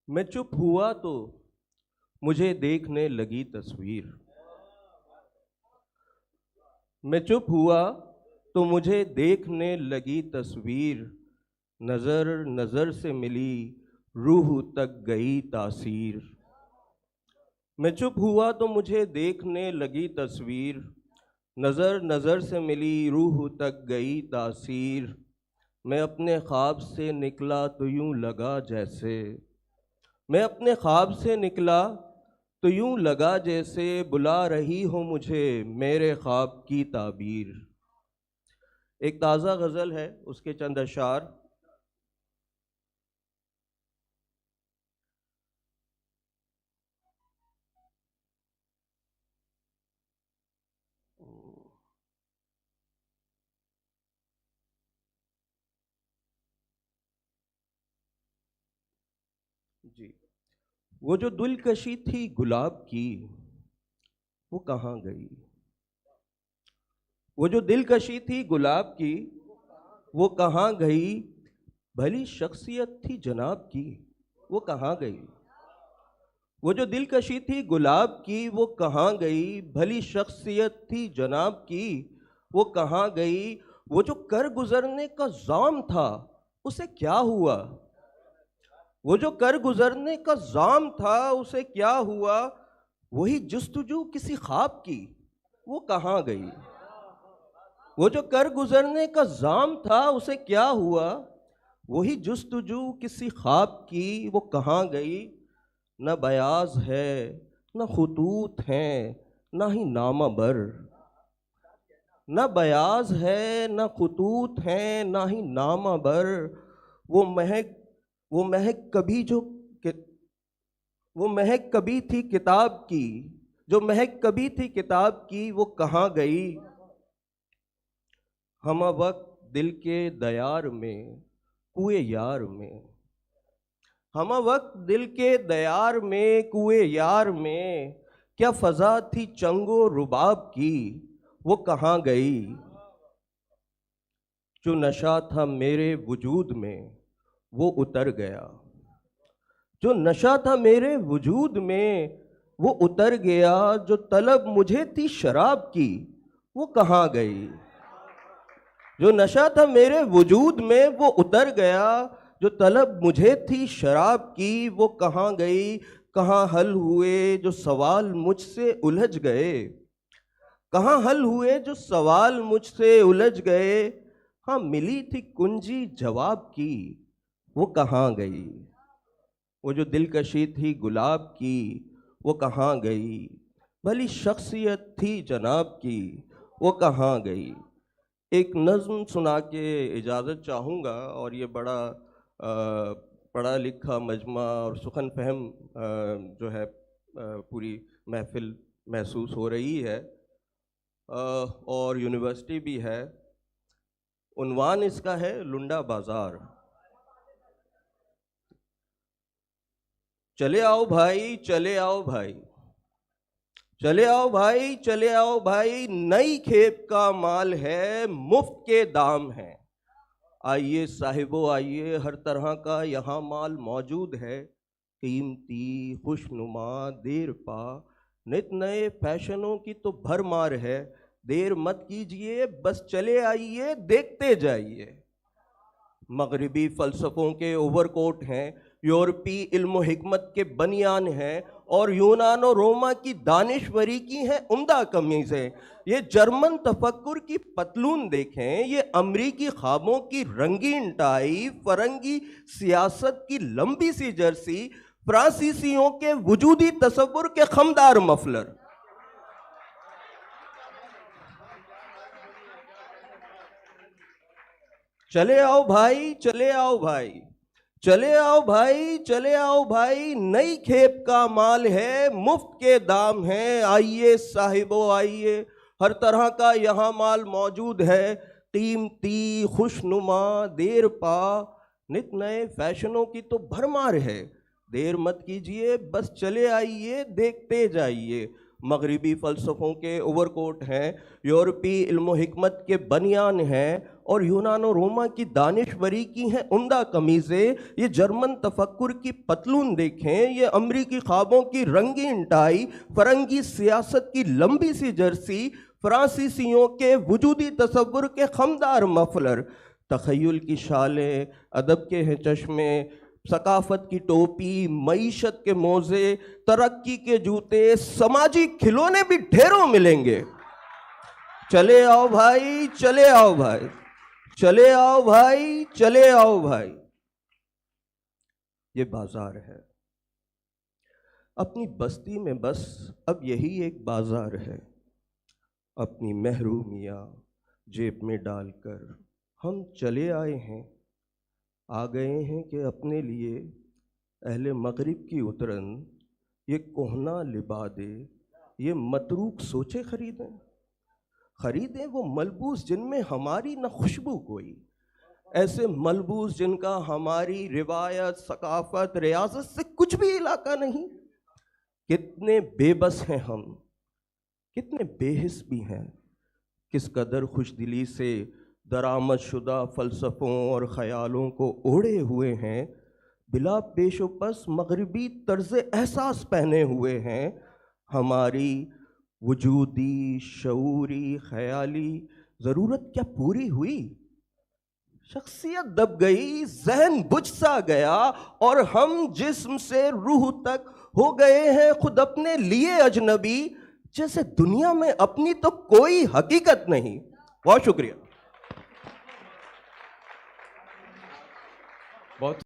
मैं चुप हुआ तो मुझे देखने लगी तस्वीर। मैं चुप हुआ तो मुझे देखने लगी तस्वीर। नजर नजर से मिली, रूह तक गई तासीर। मैं चुप हुआ तो मुझे देखने लगी तस्वीर। नजर नजर से मिली, रूह तक गई तासीर। मैं अपने ख्वाब से निकला तो यूं लगा जैसे, मैं अपने ख्वाब से निकला तो यूं लगा जैसे बुला रही हो मुझे मेरे ख्वाब की ताबीर। एक ताज़ा गज़ल है, उसके चंद अशार। जी। वो जो दिलकशी थी गुलाब की, वो कहाँ गई? वो जो दिलकशी थी गुलाब की, वो कहाँ गई? भली शख्सियत थी जनाब की, वो कहाँ गई? वो जो दिलकशी थी गुलाब की, वो कहाँ गई? भली शख्सियत थी जनाब की, वो कहाँ गई? वो जो कर गुजरने का जाम था, उसे क्या हुआ? वो जो कर गुजरने का जाम था, उसे क्या हुआ? वही जुस्तजू किसी ख्वाब की, वो कहाँ गई? वो जो कर गुजरने का जाम था, उसे क्या हुआ? वही जुस्तजू किसी ख्वाब की, वो कहाँ गई? न बयाज है, न खुतूत हैं, न ही नामाबर। न बयाज है, न खुतूत हैं, न ही नामाबर। वो महक वो महक कभी जो कि- वो महक कभी थी किताब की, जो महक कभी थी किताब की, वो कहाँ गई? हम वक्त दिल के दयार में, कुए यार में, हम वक्त दिल के दयार में, कुए यार में, क्या फजा थी चंगो रुबाब की, वो कहाँ गई? जो नशा था मेरे वजूद में, वो उतर गया। जो नशा था मेरे वजूद में, वो उतर गया। जो तलब मुझे थी शराब की, वो कहाँ गई? जो नशा था मेरे वजूद में, वो उतर गया। जो तलब मुझे थी शराब की, वो कहाँ गई? कहाँ हल हुए जो सवाल मुझसे उलझ गए? कहाँ हल हुए जो सवाल मुझसे उलझ गए? हाँ, मिली थी कुंजी जवाब की, वो कहाँ गई? वो जो दिलकशी थी गुलाब की, वो कहाँ गई? भली शख्सियत थी जनाब की, वो कहाँ गई? एक नज़्म सुना के इजाज़त चाहूँगा, और ये बड़ा पढ़ा लिखा मजमा और सुखन फहम जो है पूरी महफिल महसूस हो रही है, और यूनिवर्सिटी भी है। उन्वान इसका है लुंडा बाज़ार। चले आओ भाई, चले आओ भाई, चले आओ भाई, चले आओ भाई, नई खेप का माल है, मुफ्त के दाम है। आइए साहिबो आइए, हर तरह का यहाँ माल मौजूद है। कीमती, खुशनुमा, देर पा, नित नए फैशनों की तो भरमार है। देर मत कीजिए, बस चले आइए, देखते जाइए। मगरबी फ़लसफ़ों के ओवरकोट हैं, यूरोपी इल्म हिकमत के बनियान हैं, और यूनान और रोमा की दानिश्वरी की हैं उम्दा कमीज़ें। ये जर्मन तफक्कुर की पतलून देखें, ये अमरीकी ख्वाबों की रंगीन टाई, फरंगी सियासत की लंबी सी जर्सी, फ्रांसीसियों के वजूदी तसव्वुर के खमदार मफलर। चले आओ भाई, चले आओ भाई, चले आओ भाई, चले आओ भाई, नई खेप का माल है, मुफ्त के दाम है। आइए साहिबो आइए, हर तरह का यहाँ माल मौजूद है। कीमती, खुशनुमा, देर पा, नित नए फैशनों की तो भरमार है। देर मत कीजिए, बस चले आइए, देखते जाइए। मगरिबी फ़लसफ़ों के ओवरकोट हैं, यूरोपी इल्म हिकमत के बनियान हैं, और यूनानो रोमा की दानिशवरी की हैं उम्दा कमीज़ें। ये जर्मन तफक्कुर की पतलून देखें, ये अमरीकी ख्वाबों की रंगीन टाई, फ़रंगी सियासत की लंबी सी जर्सी, फ्रांसीसियों के वजूदी तसव्वुर के खमदार मफलर, तख़य्युल की शालें, अदब के हैं चश्मे, सकाफत की टोपी, मईशत के मोज़े, तरक्की के जूते, समाजी खिलौने भी ढेरों मिलेंगे। चले आओ भाई, चले आओ भाई, चले आओ भाई, चले आओ भाई। ये बाजार है, अपनी बस्ती में बस अब यही एक बाजार है। अपनी महरूमियाँ जेब में डालकर हम चले आए हैं, आ गए हैं कि अपने लिए अहले मगरिब की उतरन ये कोहना लिबादे, ये मतरूक सोचे खरीदें वो मलबूस जिनमें हमारी न खुशबू कोई, ऐसे मलबूस जिनका हमारी रिवायत, सकाफत, रियासत से कुछ भी इलाका नहीं। कितने बेबस हैं हम, कितने बेहिस भी हैं, किस कदर खुशदिली से दरामद शुदा फ़लसफ़ों और ख़यालों को ओढ़े हुए हैं, बिला पेशोपस मगरिबी तर्ज़ एहसास पहने हुए हैं। हमारी वजूदी, शऊरी, ख़याली ज़रूरत क्या पूरी हुई? शख्सियत दब गई, जहन बुझ सा गया, और हम जिस्म से रूह तक हो गए हैं खुद अपने लिए अजनबी, जैसे दुनिया में अपनी तो कोई हकीकत नहीं। बहुत शुक्रिया। बहुत